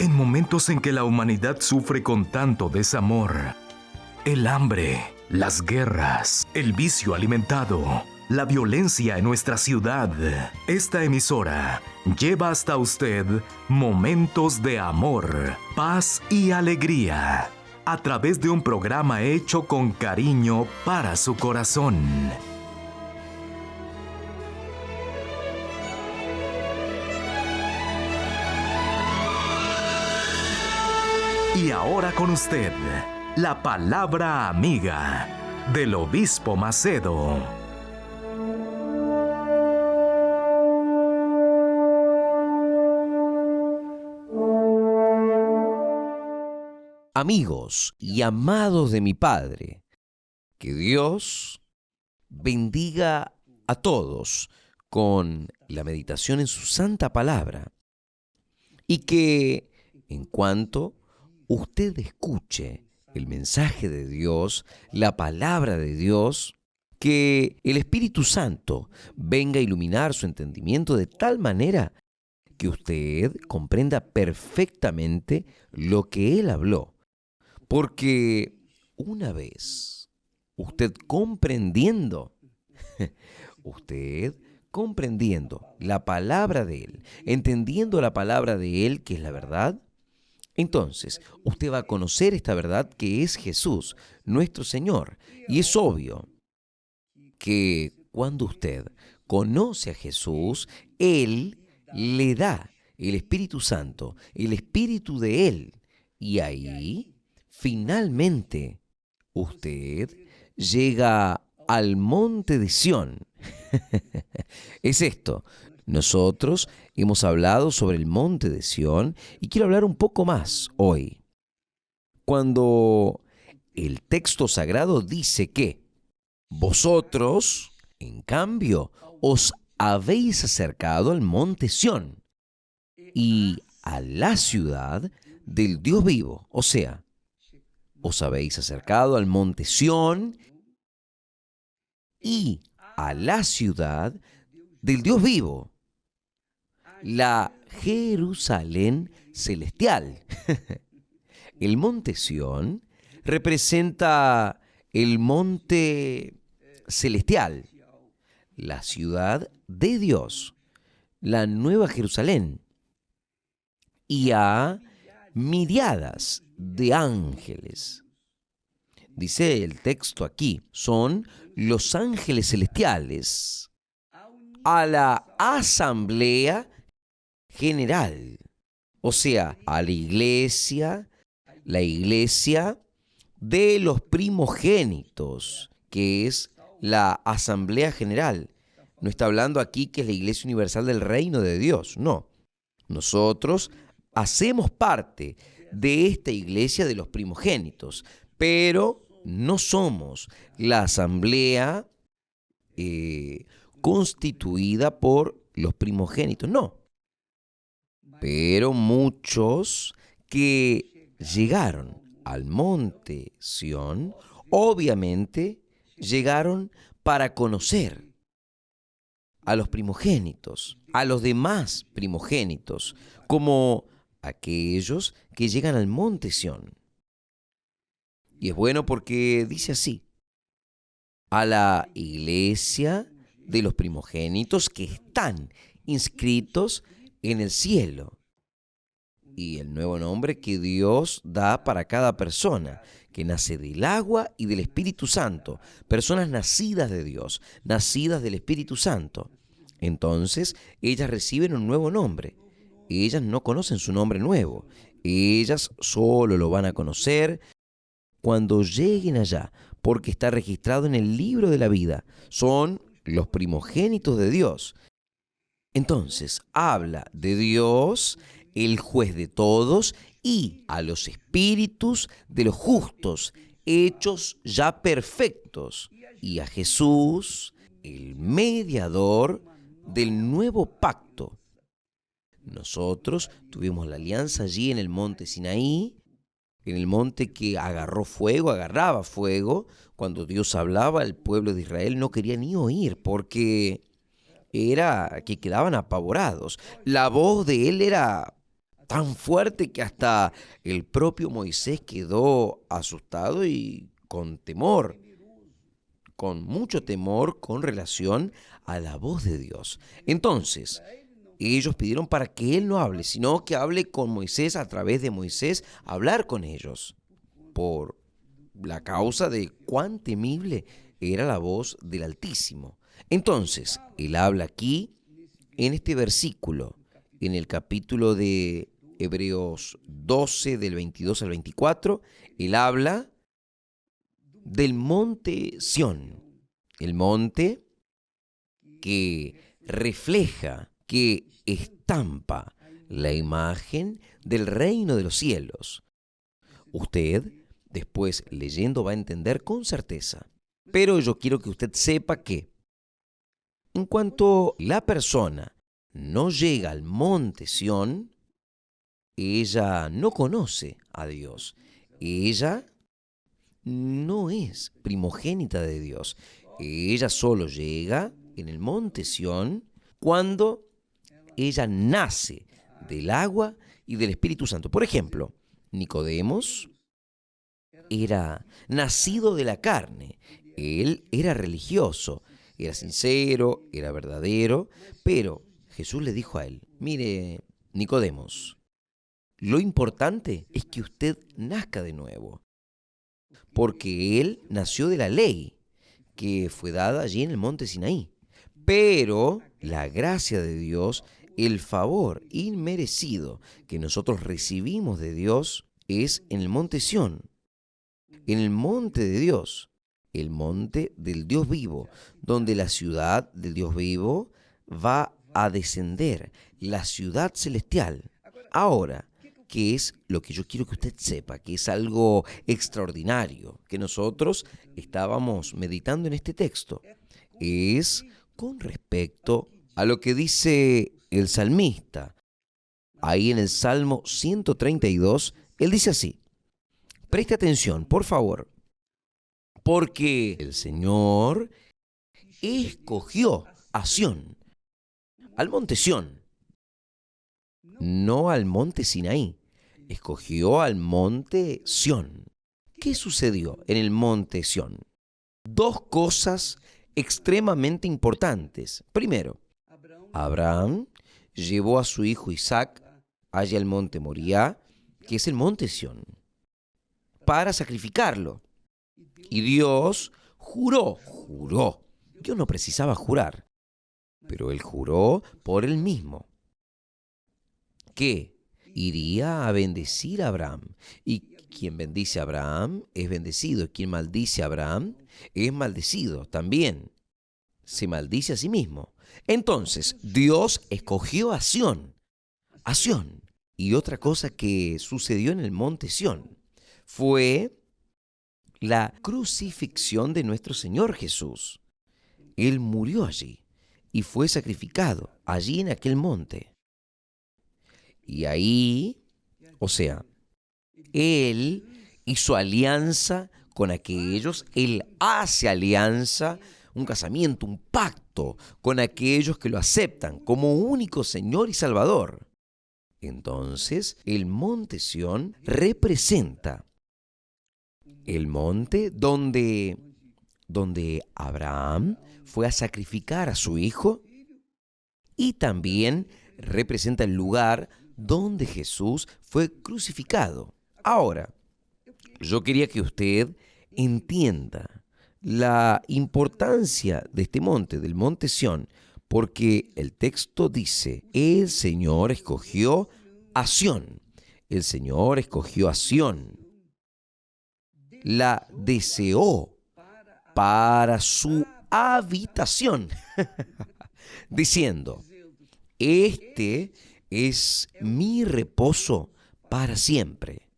En momentos en que la humanidad sufre con tanto desamor, el hambre, las guerras, el vicio alimentado, la violencia en nuestra ciudad, esta emisora lleva hasta usted momentos de amor, paz y alegría, a través de un programa hecho con cariño para su corazón. Y ahora con usted, la palabra amiga del Obispo Macedo. Amigos y amados de mi Padre, que Dios bendiga a todos con la meditación en su santa palabra y que en cuanto usted escuche el mensaje de Dios, la palabra de Dios, que el Espíritu Santo venga a iluminar su entendimiento de tal manera que usted comprenda perfectamente lo que Él habló. Porque una vez usted comprendiendo la palabra de Él, entendiendo la palabra de Él, que es la verdad, entonces usted va a conocer esta verdad que es Jesús, nuestro Señor. Y es obvio que cuando usted conoce a Jesús, Él le da el Espíritu Santo, el Espíritu de Él. Y ahí, finalmente, usted llega al monte de Sión. Es esto. Nosotros hemos hablado sobre el monte de Sión y quiero hablar un poco más hoy. Cuando el texto sagrado dice que vosotros, en cambio, os habéis acercado al monte Sión y a la ciudad del Dios vivo. O sea, os habéis acercado al monte Sión y a la ciudad del Dios vivo, la Jerusalén celestial. El monte Sión representa el monte celestial, la ciudad de Dios, la nueva Jerusalén, y a miriadas de ángeles. Dice el texto aquí, son los ángeles celestiales a la asamblea general, o sea, a la iglesia de los primogénitos, que es la asamblea general. No está hablando aquí que es la iglesia universal del reino de Dios, no. Nosotros hacemos parte de esta iglesia de los primogénitos, pero no somos la asamblea constituida por los primogénitos, no. Pero muchos que llegaron al monte Sión, obviamente llegaron para conocer a los primogénitos, a los demás primogénitos, como aquellos que llegan al monte Sión. Y es bueno porque dice así: a la iglesia de los primogénitos que están inscritos en el cielo. Y el nuevo nombre que Dios da para cada persona, que nace del agua y del Espíritu Santo. Personas nacidas de Dios, nacidas del Espíritu Santo. Entonces, ellas reciben un nuevo nombre. Ellas no conocen su nombre nuevo. Ellas solo lo van a conocer cuando lleguen allá, porque está registrado en el libro de la vida. Son los primogénitos de Dios. Entonces, habla de Dios, el juez de todos, y a los espíritus de los justos, hechos ya perfectos, y a Jesús, el mediador del nuevo pacto. Nosotros tuvimos la alianza allí en el monte Sinaí, en el monte que agarraba fuego. Cuando Dios hablaba, el pueblo de Israel no quería ni oír, porque era que quedaban apavorados. La voz de él era tan fuerte que hasta el propio Moisés quedó asustado y con temor, con mucho temor con relación a la voz de Dios. Entonces, ellos pidieron para que él no hable, sino que hable con Moisés, a través de Moisés, hablar con ellos, por la causa de cuán temible era la voz del Altísimo. Entonces, él habla aquí, en este versículo, en el capítulo de Hebreos 12, del 22 al 24, él habla del monte Sión, el monte que refleja, que estampa la imagen del reino de los cielos. Usted, después leyendo, va a entender con certeza. Pero yo quiero que usted sepa que, en cuanto la persona no llega al monte Sión, ella no conoce a Dios. Ella no es primogénita de Dios. Ella solo llega en el monte Sión cuando ella nace del agua y del Espíritu Santo. Por ejemplo, Nicodemos era nacido de la carne. Él era religioso, era sincero, era verdadero, pero Jesús le dijo a él, mire, Nicodemos, lo importante es que usted nazca de nuevo, porque él nació de la ley que fue dada allí en el monte Sinaí. Pero la gracia de Dios, el favor inmerecido que nosotros recibimos de Dios es en el monte Sión, en el monte de Dios, el monte del Dios vivo, donde la ciudad del Dios vivo va a descender, la ciudad celestial. Ahora, ¿qué es lo que yo quiero que usted sepa? Que es algo extraordinario, que nosotros estábamos meditando en este texto. Es con respecto a lo que dice el salmista. Ahí en el Salmo 132, él dice así. Preste atención, por favor, porque el Señor escogió a Sión, al monte Sión, no al monte Sinaí, escogió al monte Sión. ¿Qué sucedió en el monte Sión? Dos cosas extremadamente importantes. Primero, Abraham llevó a su hijo Isaac allá al monte Moriah, que es el monte Sión, para sacrificarlo. Y Dios juró. Dios no precisaba jurar, pero él juró por él mismo que iría a bendecir a Abraham. Y quien bendice a Abraham es bendecido. Y quien maldice a Abraham es maldecido también. Se maldice a sí mismo. Entonces, Dios escogió a Sión. A Sión. Y otra cosa que sucedió en el monte Sión fue la crucifixión de nuestro Señor Jesús. Él murió allí y fue sacrificado allí en aquel monte. Y ahí, o sea, Él hizo alianza con aquellos, Él hace alianza, un casamiento, un pacto con aquellos que lo aceptan como único Señor y Salvador. Entonces, el monte Sión representa el monte donde Abraham fue a sacrificar a su hijo y también representa el lugar donde Jesús fue crucificado. Ahora, yo quería que usted entienda la importancia de este monte, del monte Sión, porque el texto dice, el Señor escogió a Sión. El Señor escogió a Sión. La deseó para su habitación, diciendo, este es mi reposo para siempre.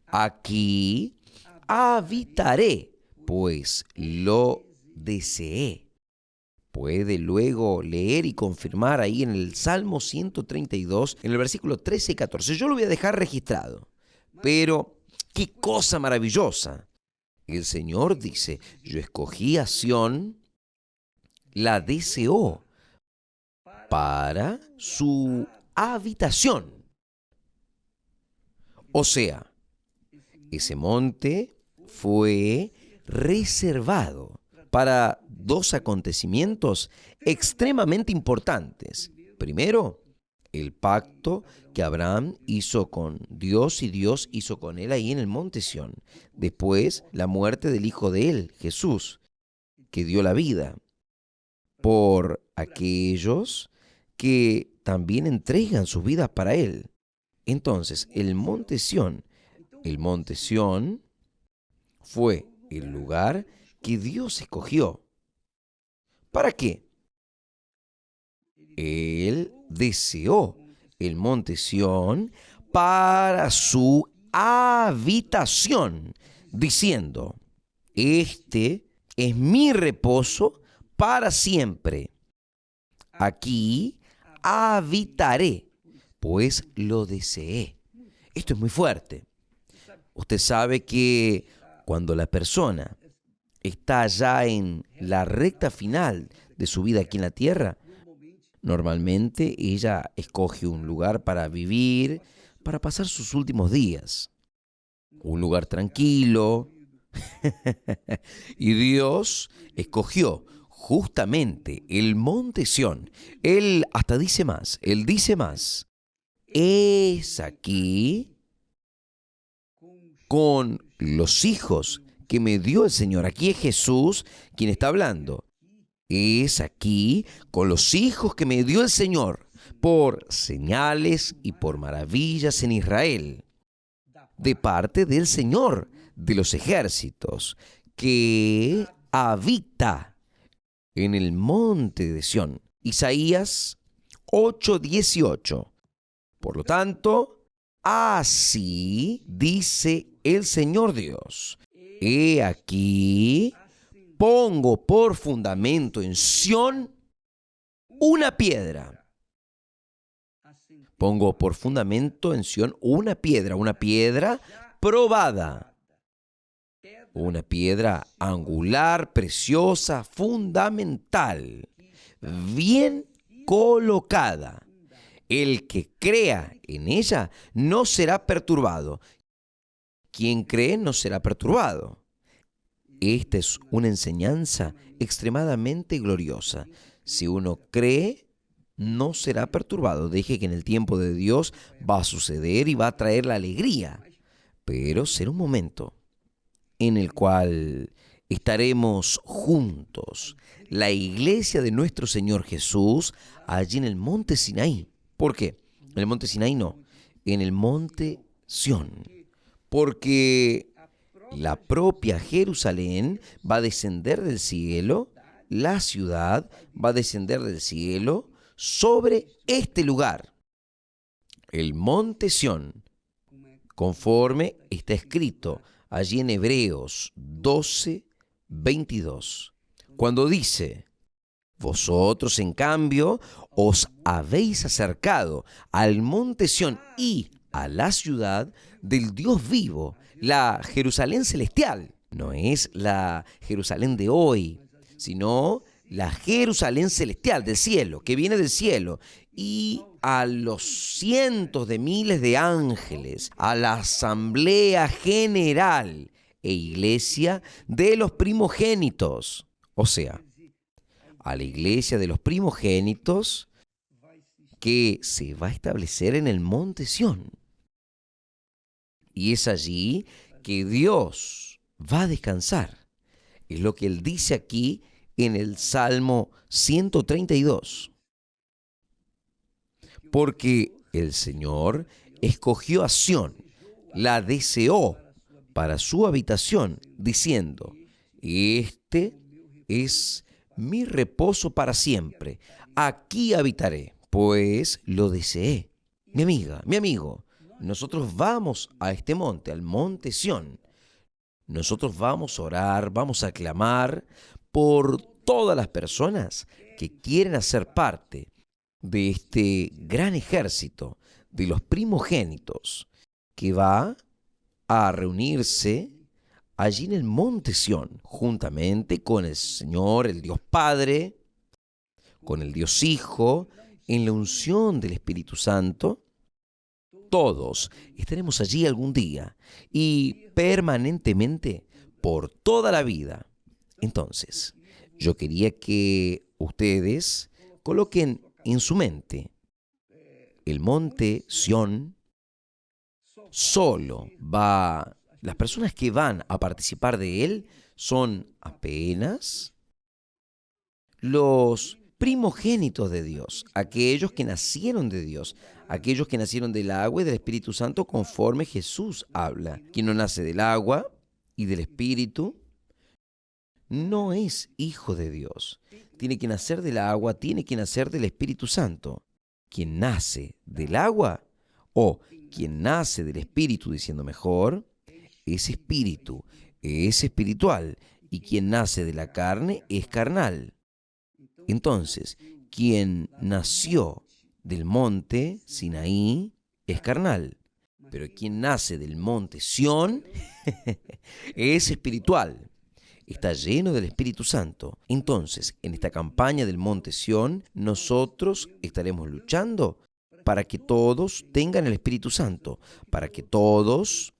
Aquí habitaré, pues lo deseé. Puede luego leer y confirmar ahí en el Salmo 132, en el versículo 13 y 14. Yo lo voy a dejar registrado, pero qué cosa maravillosa. El Señor dice, yo escogí a Sión, la deseó para su habitación. O sea, ese monte fue reservado para dos acontecimientos extremadamente importantes. Primero, el pacto que Abraham hizo con Dios y Dios hizo con él ahí en el monte Sión. Después, la muerte del hijo de él, Jesús, que dio la vida por aquellos que también entregan sus vidas para él. Entonces, el monte Sión fue el lugar que Dios escogió. ¿Para qué? Él deseó el monte Sión para su habitación, diciendo, este es mi reposo para siempre. Aquí habitaré, pues lo deseé. Esto es muy fuerte. Usted sabe que cuando la persona está ya en la recta final de su vida aquí en la tierra, normalmente ella escoge un lugar para vivir, para pasar sus últimos días. Un lugar tranquilo. Y Dios escogió justamente el monte Sión. Él dice más. Es aquí con los hijos que me dio el Señor. Aquí es Jesús quien está hablando. Es aquí con los hijos que me dio el Señor por señales y por maravillas en Israel, de parte del Señor de los ejércitos, que habita en el monte de Sión. Isaías 8:18. Por lo tanto, así dice el Señor Dios: he aquí, pongo por fundamento en Sión una piedra. Pongo por fundamento en Sión una piedra probada, una piedra angular, preciosa, fundamental, bien colocada. El que crea en ella no será perturbado. Quien cree no será perturbado. Esta es una enseñanza extremadamente gloriosa. Si uno cree, no será perturbado. Deje que en el tiempo de Dios va a suceder y va a traer la alegría. Pero será un momento en el cual estaremos juntos, la iglesia de nuestro Señor Jesús, allí en el monte Sinaí. ¿Por qué? En el monte Sinaí no, en el monte Sión. Porque la propia Jerusalén va a descender del cielo, la ciudad va a descender del cielo sobre este lugar, el monte Sión, conforme está escrito allí en Hebreos 12:22, cuando dice: vosotros, en cambio, os habéis acercado al monte Sión y a la ciudad del Dios vivo, la Jerusalén celestial. No es la Jerusalén de hoy, sino la Jerusalén celestial del cielo, que viene del cielo, y a los cientos de miles de ángeles, a la asamblea general e iglesia de los primogénitos. O sea, a la iglesia de los primogénitos que se va a establecer en el monte Sión. Y es allí que Dios va a descansar. Es lo que Él dice aquí en el Salmo 132. Porque el Señor escogió a Sión, la deseó para su habitación, diciendo: este es mi reposo para siempre, aquí habitaré, pues lo deseé. Mi amiga, mi amigo, nosotros vamos a este monte, al monte Sión. Nosotros vamos a orar, vamos a clamar por todas las personas que quieren hacer parte de este gran ejército de los primogénitos que va a reunirse allí en el monte Sión, juntamente con el Señor, el Dios Padre, con el Dios Hijo en la unción del Espíritu Santo, todos estaremos allí algún día y permanentemente por toda la vida. Entonces, yo quería que ustedes coloquen en su mente el monte Sión. Solo las personas que van a participar de él son apenas los primogénitos de Dios, aquellos que nacieron de Dios, aquellos que nacieron del agua y del Espíritu Santo conforme Jesús habla. Quien no nace del agua y del Espíritu no es hijo de Dios. Tiene que nacer del agua, tiene que nacer del Espíritu Santo. Quien nace del agua o quien nace del Espíritu, diciendo mejor, es espíritu, es espiritual, y quien nace de la carne es carnal. Entonces, quien nació del monte Sinaí es carnal, pero quien nace del monte Sión es espiritual. Está lleno del Espíritu Santo. Entonces, en esta campaña del monte Sión, nosotros estaremos luchando para que todos tengan el Espíritu Santo, para que todos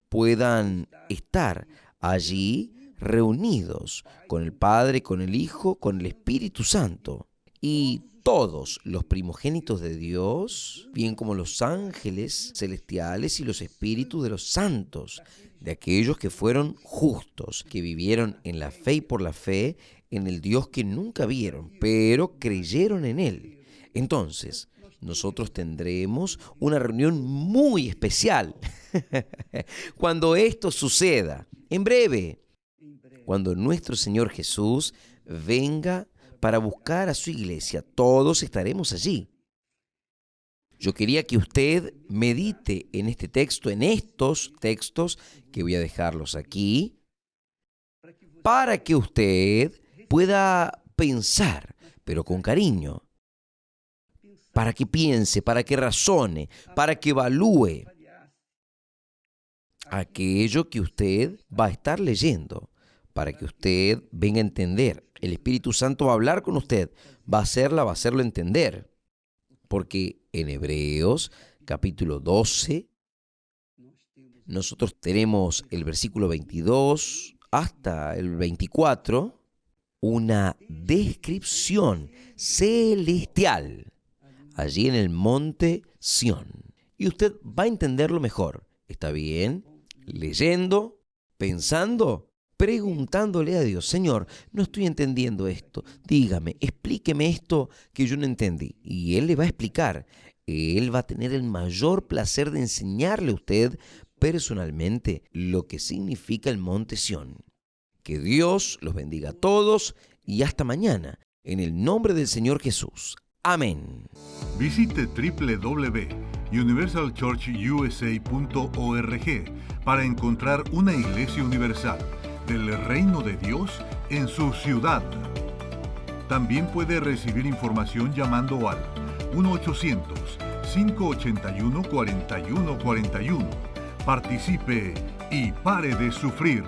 puedan estar allí reunidos con el Padre, con el Hijo, con el Espíritu Santo. Y todos los primogénitos de Dios, bien como los ángeles celestiales y los espíritus de los santos, de aquellos que fueron justos, que vivieron en la fe y por la fe en el Dios que nunca vieron, pero creyeron en Él. Entonces, nosotros tendremos una reunión muy especial cuando esto suceda, en breve, cuando nuestro Señor Jesús venga para buscar a su iglesia. Todos estaremos allí. Yo quería que usted medite en este texto, en estos textos, que voy a dejarlos aquí, para que usted pueda pensar, pero con cariño, para que piense, para que razone, para que evalúe aquello que usted va a estar leyendo, para que usted venga a entender. El Espíritu Santo va a hablar con usted, va a hacerlo entender. Porque en Hebreos, capítulo 12, nosotros tenemos el versículo 22 hasta el 24, una descripción celestial allí en el monte Sión. Y usted va a entenderlo mejor. ¿Está bien? Leyendo, pensando, preguntándole a Dios: Señor, no estoy entendiendo esto. Dígame, explíqueme esto que yo no entendí. Y Él le va a explicar. Él va a tener el mayor placer de enseñarle a usted personalmente lo que significa el monte Sión. Que Dios los bendiga a todos y hasta mañana, en el nombre del Señor Jesús. Amén. Visite www.universalchurchusa.org para encontrar una iglesia universal del reino de Dios en su ciudad. También puede recibir información llamando al 1-800-581-4141. Participe y pare de sufrir.